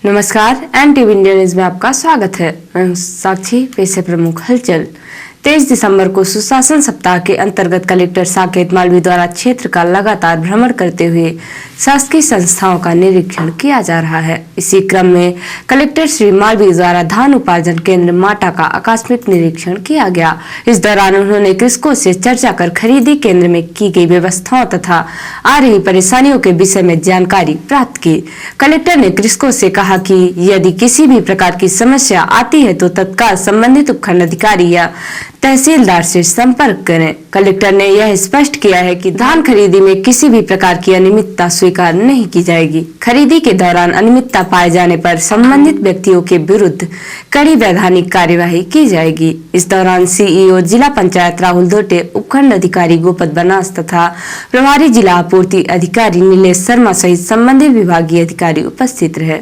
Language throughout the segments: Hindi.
नमस्कार, NTV इंडिया न्यूज में आपका स्वागत है। मैं हूं साक्षी। पेश है प्रमुख हलचल। 23 दिसंबर को सुशासन सप्ताह के अंतर्गत कलेक्टर साकेत मालवीय द्वारा क्षेत्र का लगातार भ्रमण करते हुए शासकीय संस्थाओं का निरीक्षण किया जा रहा है। इसी क्रम में कलेक्टर श्री मालवीय द्वारा धान उपार्जन केंद्र माटा का आकस्मिक निरीक्षण किया गया। इस दौरान उन्होंने कृषकों से चर्चा कर खरीदी केंद्र में की गई व्यवस्थाओं तथा आ रही परेशानियों के विषय में जानकारी प्राप्त की। कलेक्टर ने कृषकों से कहा कि यदि किसी भी प्रकार की समस्या आती है तो तत्काल संबंधित उपखंड अधिकारी या तहसीलदार से संपर्क करें। कलेक्टर ने यह स्पष्ट किया है कि धान खरीदी में किसी भी प्रकार की अनियमितता स्वीकार नहीं की जाएगी। खरीदी के दौरान अनियमितता पाए जाने पर संबंधित व्यक्तियों के विरुद्ध कड़ी वैधानिक कार्यवाही की जाएगी। इस दौरान सीईओ जिला पंचायत राहुल धोटे, उपखंड अधिकारी गोपत बनास तथा प्रभारी जिला आपूर्ति अधिकारी नीलेश शर्मा सहित संबंधित विभागीय अधिकारी उपस्थित रहे।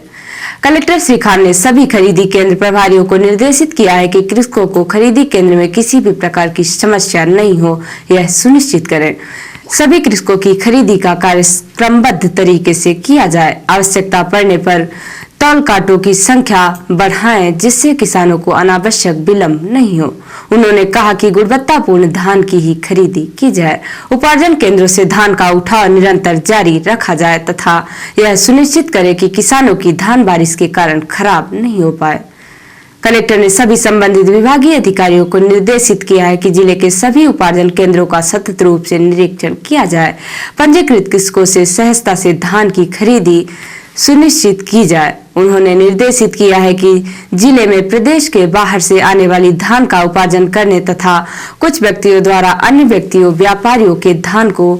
कलेक्टर श्री खान ने सभी खरीदी केंद्र प्रभारियों को निर्देशित किया है कि कृषकों को खरीदी केंद्र में किसी भी प्रकार की समस्या नहीं हो, यह सुनिश्चित करें। सभी कृषकों की खरीदी का कार्य क्रमबद्ध तरीके से किया जाए। आवश्यकता पड़ने पर तौल कांटों की संख्या बढ़ाएं जिससे किसानों को अनावश्यक विलंब नहीं हो। उन्होंने कहा कि गुणवत्तापूर्ण धान की ही खरीदी की जाए। उपार्जन केंद्रों से धान का उठाव निरंतर जारी रखा जाए तथा यह सुनिश्चित करे कि किसानों की धान बारिश के कारण खराब नहीं हो पाए। कलेक्टर ने सभी संबंधित विभागीय अधिकारियों को निर्देशित किया है कि जिले के सभी उपार्जन केंद्रों का सतत रूप से निरीक्षण किया जाए। पंजीकृत कृषकों से सहजता से धान की खरीदी सुनिश्चित की जाए। उन्होंने निर्देशित किया है कि जिले में प्रदेश के बाहर से आने वाली धान का उपार्जन करने तथा कुछ व्यक्तियों द्वारा अन्य व्यक्तियों व्यापारियों के धान को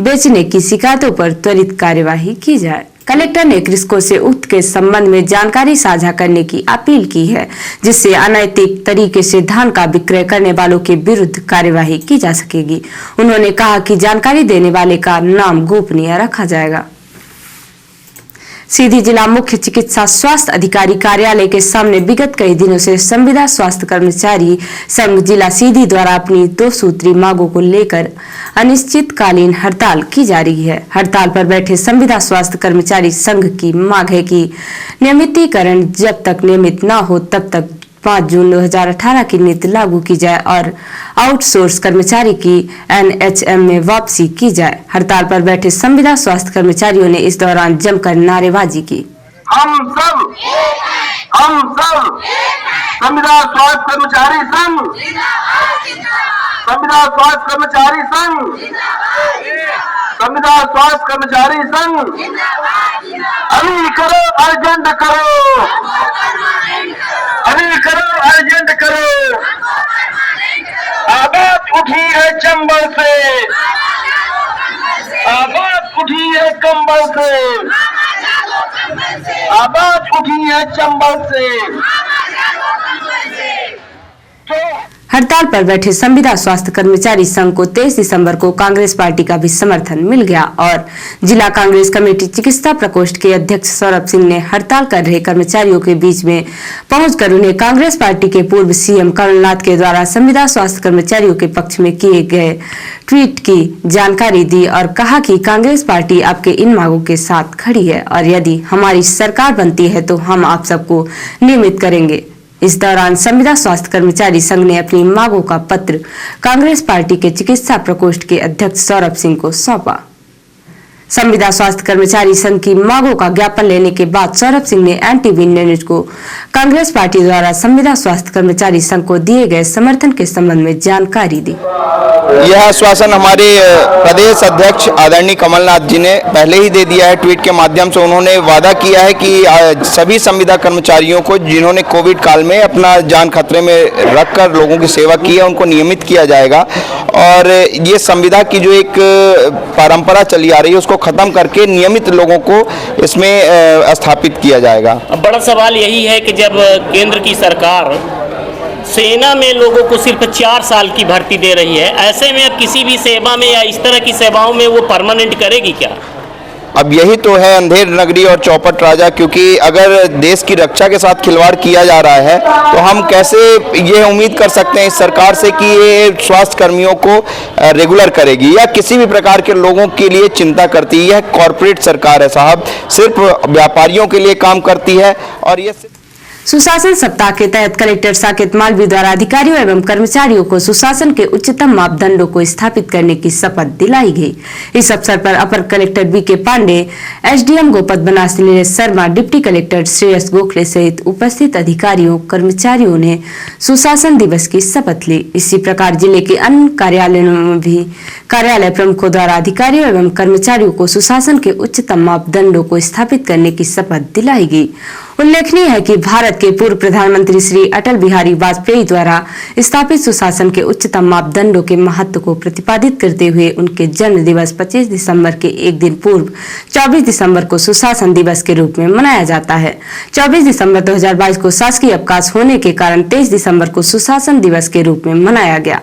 बेचने की शिकायतों पर त्वरित कार्यवाही की जाए। कलेक्टर ने कृषकों से उक्त के संबंध में जानकारी साझा करने की अपील की है जिससे अनैतिक तरीके से धान का विक्रय करने वालों के विरुद्ध कार्यवाही की जा सकेगी। उन्होंने कहा कि जानकारी देने वाले का नाम गोपनीय रखा जाएगा। सीधी जिला मुख्य चिकित्सा स्वास्थ्य अधिकारी कार्यालय के सामने विगत कई दिनों से संविदा स्वास्थ्य कर्मचारी संघ जिला सीधी द्वारा अपनी 2 सूत्री मांगों को लेकर अनिश्चितकालीन हड़ताल की जा रही है। हड़ताल पर बैठे संविदा स्वास्थ्य कर्मचारी संघ की मांग है कि नियमितीकरण जब तक नियमित न हो तब तक 5 जून 2018 की नीति लागू की जाए और आउटसोर्स कर्मचारी की NHM में वापसी की जाए। हड़ताल पर बैठे संविदा स्वास्थ्य कर्मचारियों ने इस दौरान जमकर नारेबाजी की। हम सब संविदा स्वास्थ्य कर्मचारी संघ, संविदा स्वास्थ्य कर्मचारी संघ, संविदा स्वास्थ्य कर्मचारी संघ, अभी करो, अर्जेंट करो, अभी करो, अर्जेंट करो। आवाज उठी है चंबल से, आवाज उठी है कंबल से, आवाज उठी है चंबल से। हड़ताल पर बैठे संविदा स्वास्थ्य कर्मचारी संघ को 23 दिसंबर को कांग्रेस पार्टी का भी समर्थन मिल गया और जिला कांग्रेस कमेटी चिकित्सा प्रकोष्ठ के अध्यक्ष सौरभ सिंह ने हड़ताल कर रहे कर्मचारियों के बीच में पहुंचकर उन्हें कांग्रेस पार्टी के पूर्व सीएम कमलनाथ के द्वारा संविदा स्वास्थ्य कर्मचारियों के पक्ष में किए गए ट्वीट की जानकारी दी और कहा कि कांग्रेस पार्टी आपके इन मांगों के साथ खड़ी है और यदि हमारी सरकार बनती है तो हम आप सबको नियमित करेंगे। इस दौरान संविदा स्वास्थ्य कर्मचारी संघ ने अपनी मांगों का पत्र कांग्रेस पार्टी के चिकित्सा प्रकोष्ठ के अध्यक्ष सौरभ सिंह को सौंपा। संविदा स्वास्थ्य कर्मचारी संघ की मांगों का ज्ञापन लेने के बाद सौरभ सिंह ने NTV इंडिया न्यूज को कांग्रेस पार्टी द्वारा संविदा स्वास्थ्य कर्मचारी संघ को दिए गए समर्थन के संबंध में जानकारी दी। यह आश्वासन हमारे प्रदेश अध्यक्ष आदरणीय कमलनाथ जी ने पहले ही दे दिया है। ट्वीट के माध्यम से उन्होंने वादा किया है कि सभी संविदा कर्मचारियों को जिन्होंने कोविड काल में अपना जान खतरे में रखकर लोगों की सेवा की है उनको नियमित किया जाएगा और ये संविदा की जो एक परंपरा चली आ रही है उसको खत्म करके नियमित लोगों को इसमें स्थापित किया जाएगा। अब बड़ा सवाल यही है कि जब केंद्र की सरकार सेना में लोगों को सिर्फ 4 साल की भर्ती दे रही है, ऐसे में अब किसी भी सेवा में या इस तरह की सेवाओं में वो परमानेंट करेगी क्या? अब यही तो है अंधेर नगरी और चौपट राजा, क्योंकि अगर देश की रक्षा के साथ खिलवाड़ किया जा रहा है तो हम कैसे ये उम्मीद कर सकते हैं इस सरकार से कि ये स्वास्थ्य कर्मियों को रेगुलर करेगी या किसी भी प्रकार के लोगों के लिए चिंता करती है। यह कॉरपोरेट सरकार है साहब, सिर्फ व्यापारियों के लिए काम करती है। और ये सुशासन सप्ताह के तहत कलेक्टर साकेत मालवी द्वारा अधिकारियों एवं कर्मचारियों को सुशासन के उच्चतम मापदंडों को स्थापित करने की शपथ दिलाई गई। इस अवसर पर अपर collector B K. Pandey, SDM Gopad Banas Nilesh Sharma, deputy collector Shreyas Gokhale सहित उपस्थित अधिकारियों कर्मचारियों ने सुशासन दिवस की शपथ ली। इसी प्रकार जिले के अन्य कार्यालयों में भी कार्यालय प्रमुखों द्वारा अधिकारियों एवं कर्मचारियों को सुशासन के उच्चतम मापदंडों को स्थापित करने की शपथ दिलाई गई। उल्लेखनीय है कि भारत के पूर्व प्रधानमंत्री श्री अटल बिहारी वाजपेयी द्वारा स्थापित सुशासन के उच्चतम मापदंडों के महत्व को प्रतिपादित करते हुए उनके जन्म दिवस 25 दिसंबर के एक दिन पूर्व 24 दिसंबर को सुशासन दिवस के रूप में मनाया जाता है। 24 दिसंबर 2022 को शासकीय अवकाश होने के कारण 23 दिसंबर को सुशासन दिवस के रूप में मनाया गया।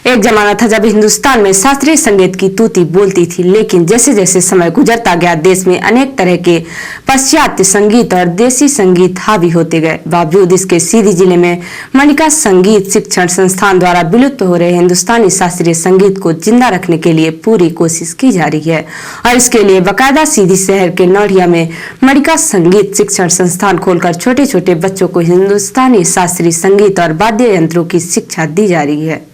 एक जमाना था जब हिंदुस्तान में शास्त्रीय संगीत की तूती बोलती थी, लेकिन जैसे जैसे समय गुजरता गया देश में अनेक तरह के पाश्चात्य संगीत और देसी संगीत हावी होते गए। बावजूद इसके सीधी जिले में मणिका संगीत शिक्षण संस्थान द्वारा विलुप्त हो रहे हिंदुस्तानी शास्त्रीय संगीत को जिंदा रखने के लिए पूरी कोशिश की जा रही है और इसके लिए बाकायदा सीधी शहर के नौड़िया में मणिका संगीत शिक्षण संस्थान खोलकर छोटे छोटे बच्चों को हिंदुस्तानी शास्त्रीय संगीत और वाद्य यंत्रों की शिक्षा दी जा रही है।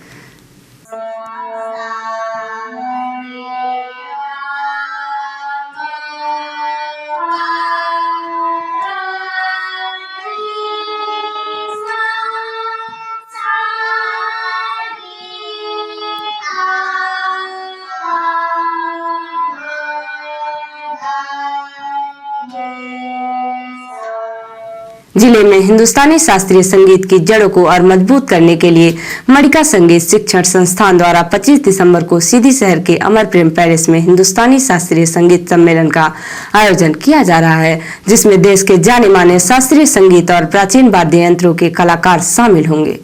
जिले में हिंदुस्तानी शास्त्रीय संगीत की जड़ों को और मजबूत करने के लिए मणिका संगीत शिक्षण संस्थान द्वारा 25 दिसंबर को सीधी शहर के अमर प्रेम पैलेस में हिंदुस्तानी शास्त्रीय संगीत सम्मेलन का आयोजन किया जा रहा है, जिसमें देश के जाने माने शास्त्रीय संगीत और प्राचीन वाद्य यंत्रों के कलाकार शामिल होंगे।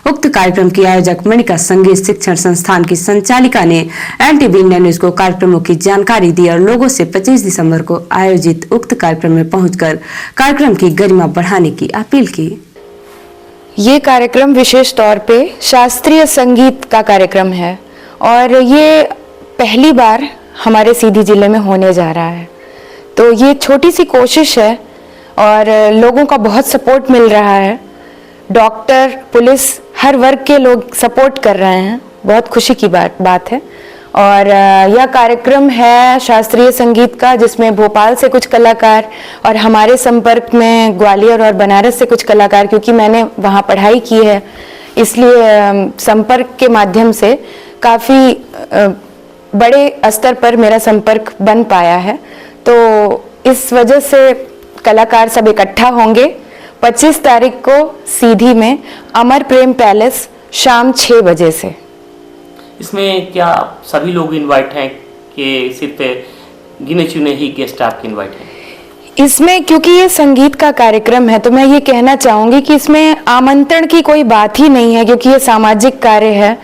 उक्त कार्यक्रम की आयोजक मणिका संगीत शिक्षण संस्थान की संचालिका ने एनटीवी इंडिया न्यूज को कार्यक्रमों की जानकारी दी और लोगों से 25 दिसंबर को आयोजित उक्त कार्यक्रम में पहुंचकर कार्यक्रम की गरिमा बढ़ाने की अपील की। ये कार्यक्रम विशेष तौर पे शास्त्रीय संगीत का कार्यक्रम है और ये पहली बार हमारे सीधी जिले में होने जा रहा है, तो ये छोटी सी कोशिश है और लोगों का बहुत सपोर्ट मिल रहा है। डॉक्टर, पुलिस, हर वर्ग के लोग सपोर्ट कर रहे हैं, बहुत खुशी की बात है। और यह कार्यक्रम है शास्त्रीय संगीत का, जिसमें भोपाल से कुछ कलाकार और हमारे संपर्क में ग्वालियर और बनारस से कुछ कलाकार, क्योंकि मैंने वहाँ पढ़ाई की है इसलिए संपर्क के माध्यम से काफ़ी बड़े स्तर पर मेरा संपर्क बन पाया है। तो इस वजह से कलाकार सब इकट्ठा होंगे 25 तारीख को सीधी में अमर प्रेम पैलेस शाम 6 बजे से। इसमें क्या सभी लोग इनवाइट हैं कि सिर्फ गिने चुने ही गेस्ट आपके इनवाइट हैं? इसमें क्योंकि ये संगीत का कार्यक्रम है तो मैं ये कहना चाहूँगी कि इसमें आमंत्रण की कोई बात ही नहीं है, क्योंकि ये सामाजिक कार्य है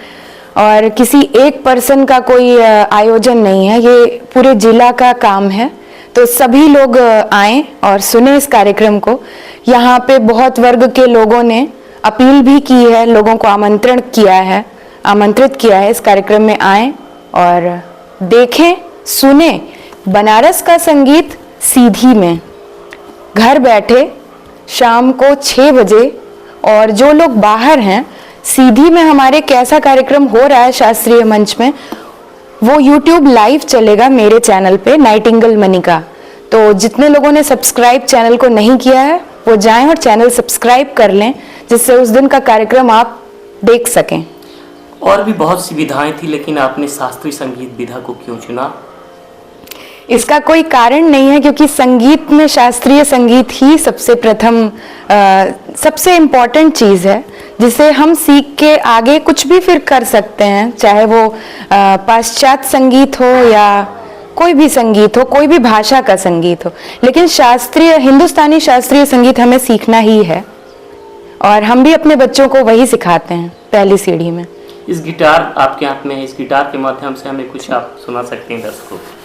और किसी एक पर्सन का कोई आयोजन नहीं है, ये पूरे जिला का काम है। तो सभी लोग आएं और सुने इस कार्यक्रम को। यहाँ पे बहुत वर्ग के लोगों ने अपील भी की है, लोगों को आमंत्रित किया है इस कार्यक्रम में आएं और देखें, सुने बनारस का संगीत सीधी में घर बैठे शाम को 6 बजे। और जो लोग बाहर हैं, सीधी में हमारे कैसा कार्यक्रम हो रहा है शास्त्रीय मंच में, वो YouTube लाइव चलेगा मेरे चैनल पे नाइटिंगेल मणिका। तो जितने लोगों ने सब्सक्राइब चैनल को नहीं किया है वो जाएं और चैनल सब्सक्राइब कर लें, जिससे उस दिन का कार्यक्रम आप देख सकें। और भी बहुत सी विधाएं थी, लेकिन आपने शास्त्रीय संगीत विधा को क्यों चुना? इसका कोई कारण नहीं है, क्योंकि संगीत में शास्त्रीय संगीत ही सबसे प्रथम सबसे इम्पोर्टेंट चीज़ है, जिसे हम सीख के आगे कुछ भी फिर कर सकते हैं, चाहे वो पाश्चात्य संगीत हो या कोई भी संगीत हो, कोई भी भाषा का संगीत हो। लेकिन हिंदुस्तानी शास्त्रीय संगीत हमें सीखना ही है और हम भी अपने बच्चों को वही सिखाते हैं पहली सीढ़ी में। इस गिटार आपके हाथ में है, इस गिटार के माध्यम से हमें कुछ आप सुना सकते हैं दर्शकों को।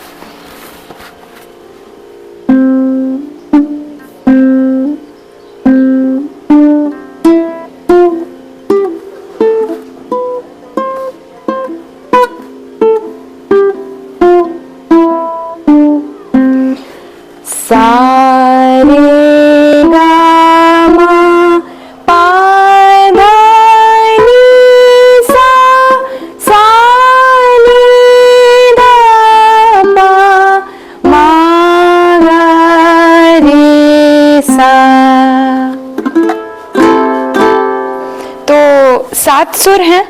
सात सुर हैं,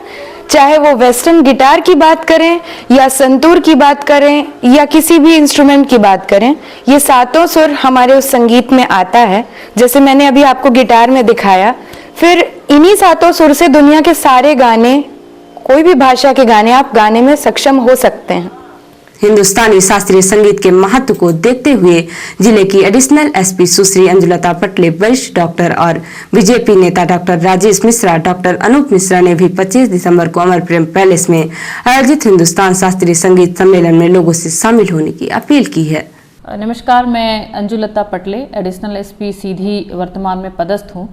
चाहे वो वेस्टर्न गिटार की बात करें या संतूर की बात करें या किसी भी इंस्ट्रूमेंट की बात करें, ये सातों सुर हमारे उस संगीत में आता है। जैसे मैंने अभी आपको गिटार में दिखाया, फिर इन्हीं सातों सुर से दुनिया के सारे गाने, कोई भी भाषा के गाने आप गाने में सक्षम हो सकते हैं। हिंदुस्तानी शास्त्रीय संगीत के महत्व को देखते हुए जिले की एडिशनल एसपी सुश्री अंजुलता पटले, वरिष्ठ डॉक्टर और बीजेपी नेता डॉक्टर राजेश मिश्रा, डॉक्टर अनूप मिश्रा ने भी 25 दिसंबर को अमर प्रेम पैलेस में आयोजित हिंदुस्तान शास्त्रीय संगीत सम्मेलन में लोगों से शामिल होने की अपील की है। नमस्कार, मैं अंजुलता पटले, एडिशनल एसपी सीधी वर्तमान में पदस्थ हूँ।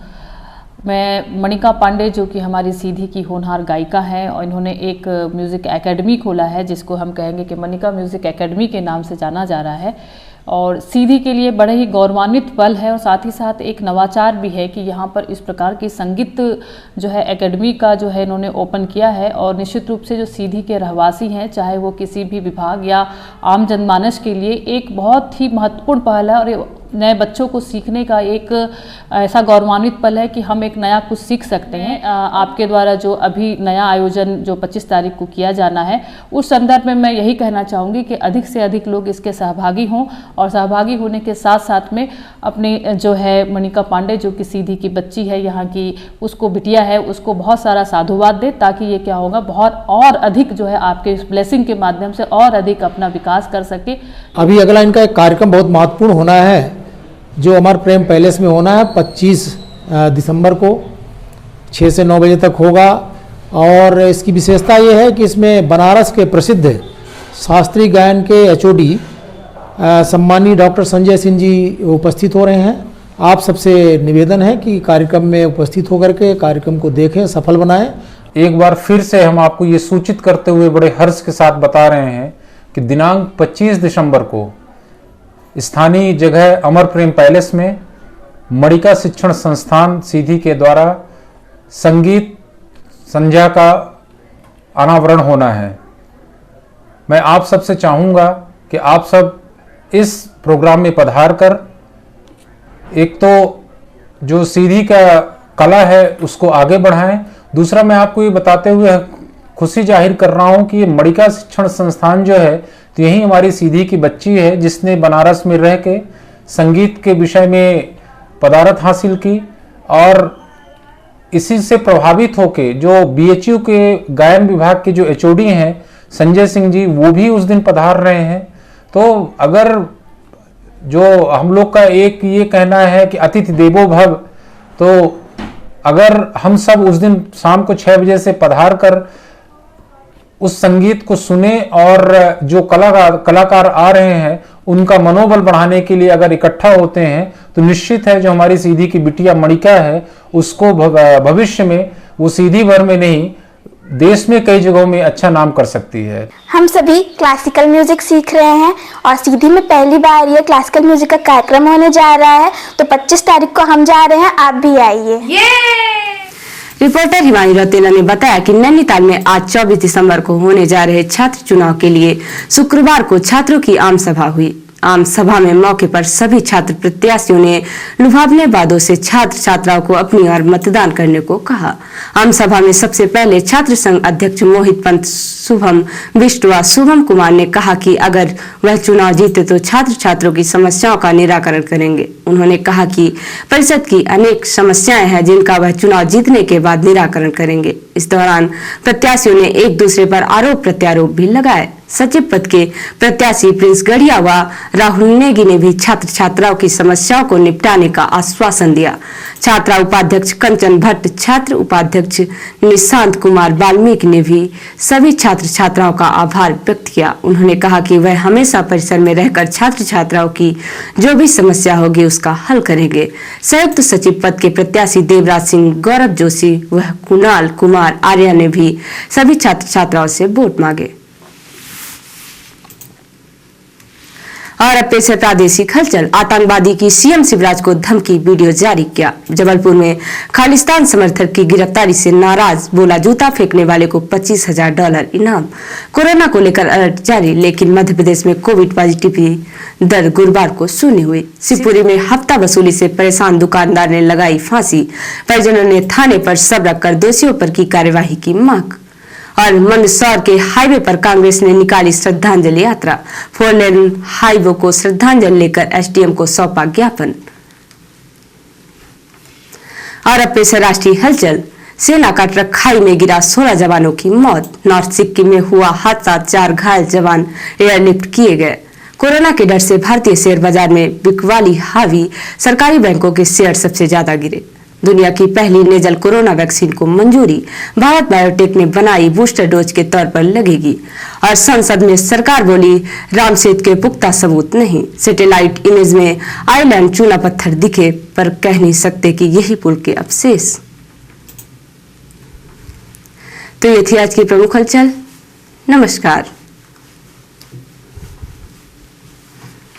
मैं मणिका पांडे, जो कि हमारी सीधी की होनहार गायिका हैं, और इन्होंने एक म्यूज़िक एकेडमी खोला है जिसको हम कहेंगे कि मणिका म्यूज़िक एकेडमी के नाम से जाना जा रहा है। और सीधी के लिए बड़े ही गौरवान्वित पल है और साथ ही साथ एक नवाचार भी है कि यहाँ पर इस प्रकार की संगीत जो है एकेडमी का जो है इन्होंने ओपन किया है। और निश्चित रूप से जो सीधी के रहवासी हैं, चाहे वो किसी भी विभाग या आम जनमानस के लिए एक बहुत ही महत्वपूर्ण पहल है और नए बच्चों को सीखने का एक ऐसा गौरवान्वित पल है कि हम एक नया कुछ सीख सकते हैं। आपके द्वारा जो अभी नया आयोजन जो 25 तारीख को किया जाना है, उस संदर्भ में मैं यही कहना चाहूँगी कि अधिक से अधिक लोग इसके सहभागी हों और सहभागी होने के साथ साथ में अपनी जो है मणिका पांडे, जो कि सीधी की बच्ची है यहाँ की, उसको बिटिया है, उसको बहुत सारा साधुवाद दे, ताकि ये क्या होगा बहुत और अधिक जो है आपके इस ब्लेसिंग के माध्यम से और अधिक अपना विकास कर सके। अभी अगला इनका एक कार्यक्रम बहुत महत्वपूर्ण होना है जो अमर प्रेम पैलेस में होना है 25 दिसंबर को 6 से 9 बजे तक होगा। और इसकी विशेषता ये है कि इसमें बनारस के प्रसिद्ध शास्त्रीय गायन के एचओडी सम्मानीय डॉक्टर संजय सिंह जी उपस्थित हो रहे हैं। आप सबसे निवेदन है कि कार्यक्रम में उपस्थित होकर के कार्यक्रम को देखें, सफल बनाएं। एक बार फिर से हम आपको ये सूचित करते हुए बड़े हर्ष के साथ बता रहे हैं कि दिनांक 25 दिसंबर को स्थानीय जगह अमर प्रेम पैलेस में मणिका शिक्षण संस्थान सीधी के द्वारा संगीत संध्या का अनावरण होना है। मैं आप सबसे चाहूँगा कि आप सब इस प्रोग्राम में पधार कर एक तो जो सीधी का कला है उसको आगे बढ़ाएं। दूसरा, मैं आपको ये बताते हुए खुशी जाहिर कर रहा हूँ कि ये मणिका शिक्षण संस्थान जो है, तो यही हमारी सीधी की बच्ची है जिसने बनारस में रह के संगीत के विषय में पदार्थ हासिल की और इसी से प्रभावित होके जो बीएचयू के गायन विभाग के जो एचओडी हैं संजय सिंह जी, वो भी उस दिन पधार रहे हैं। तो अगर जो हम लोग का एक ये कहना है कि अतिथि देवो भव, तो अगर हम सब उस दिन शाम को 6 बजे से पधार कर उस संगीत को सुने और जो कलाकार आ रहे हैं उनका मनोबल बढ़ाने के लिए अगर इकट्ठा होते हैं, तो निश्चित है जो हमारी सीधी की बिटिया मणिका है उसको भविष्य में वो सीधी भर में नहीं देश में कई जगहों में अच्छा नाम कर सकती है। हम सभी क्लासिकल म्यूजिक सीख रहे हैं और सीधी में पहली बार ये क्लासिकल म्यूजिक का कार्यक्रम होने जा रहा है, तो 25 तारीख को हम जा रहे हैं, आप भी आइए। रिपोर्टर हिमानी रौतेला ने बताया कि नैनीताल में आज 24 दिसंबर को होने जा रहे छात्र चुनाव के लिए शुक्रवार को छात्रों की आम सभा हुई। आम सभा में मौके पर सभी छात्र प्रत्याशियों ने लुभावने वादों से छात्र छात्राओं को अपनी ओर मतदान करने को कहा। आम सभा में सबसे पहले छात्र संघ अध्यक्ष मोहित पंत शुभम विष्ट व शुभम कुमार ने कहा कि अगर वह चुनाव जीते तो छात्र छात्रों की समस्याओं का निराकरण करेंगे। उन्होंने कहा कि परिषद की अनेक समस्याएं हैं जिनका वह चुनाव जीतने के बाद निराकरण करेंगे। इस दौरान प्रत्याशियों ने एक दूसरे पर आरोप प्रत्यारोप भी लगाए। सचिव पद के प्रत्याशी प्रिंस गढ़िया व राहुल नेगी ने भी छात्र छात्राओं की समस्याओं को निपटाने का आश्वासन दिया। छात्रा उपाध्यक्ष कंचन भट्ट, छात्र उपाध्यक्ष निशांत कुमार वाल्मीकि ने भी सभी छात्र छात्राओं का आभार व्यक्त किया। उन्होंने कहा कि वह हमेशा परिसर में रहकर छात्र छात्राओं की जो भी समस्या होगी उसका हल करेंगे। संयुक्त सचिव पद के प्रत्याशी देवराज सिंह, गौरव जोशी व कुणाल कुमार आर्या ने भी सभी छात्र छात्राओं से वोट मांगे। और अब पेश है प्रादेशिक हलचल। आतंकवादी की सीएम शिवराज को धमकी, वीडियो जारी किया। जबलपुर में खालिस्तान समर्थक की गिरफ्तारी से नाराज, बोला जूता फेंकने वाले को $25,000 इनाम। कोरोना को लेकर अलर्ट जारी, लेकिन मध्य प्रदेश में कोविड पॉजिटिविटी दर गुरुवार को शून्य हुई। शिवपुरी में हफ्ता वसूली से परेशान दुकानदार ने लगाई फांसी। परिजनों ने थाने पर सब रखकर दोषियों पर की कार्यवाही की मांग। और मंदसौर के हाईवे पर कांग्रेस ने निकाली श्रद्धांजलि यात्रा। 4 लेन हाईवे को श्रद्धांजलि लेकर एसडीएम को सौंपा ज्ञापन। और अब पेश है राष्ट्रीय हलचल। सेना का ट्रक खाई में गिरा, 16 जवानों की मौत। नॉर्थ सिक्किम में हुआ हादसा, 4 घायल जवान एयरलिफ्ट किए गए। कोरोना के डर से भारतीय शेयर बाजार में बिकवाली हावी, सरकारी बैंकों के शेयर सबसे ज्यादा गिरे। दुनिया की पहली नेजल कोरोना वैक्सीन को मंजूरी, भारत बायोटेक ने बनाई, बूस्टर डोज के तौर पर लगेगी। और संसद में सरकार बोली राम सेतु के पुख्ता सबूत नहीं। सैटेलाइट इमेज में आइलैंड चूना पत्थर दिखे पर कह नहीं सकते कि यही पुल के अवशेष। तो ये थी आज की प्रमुख हलचल। नमस्कार।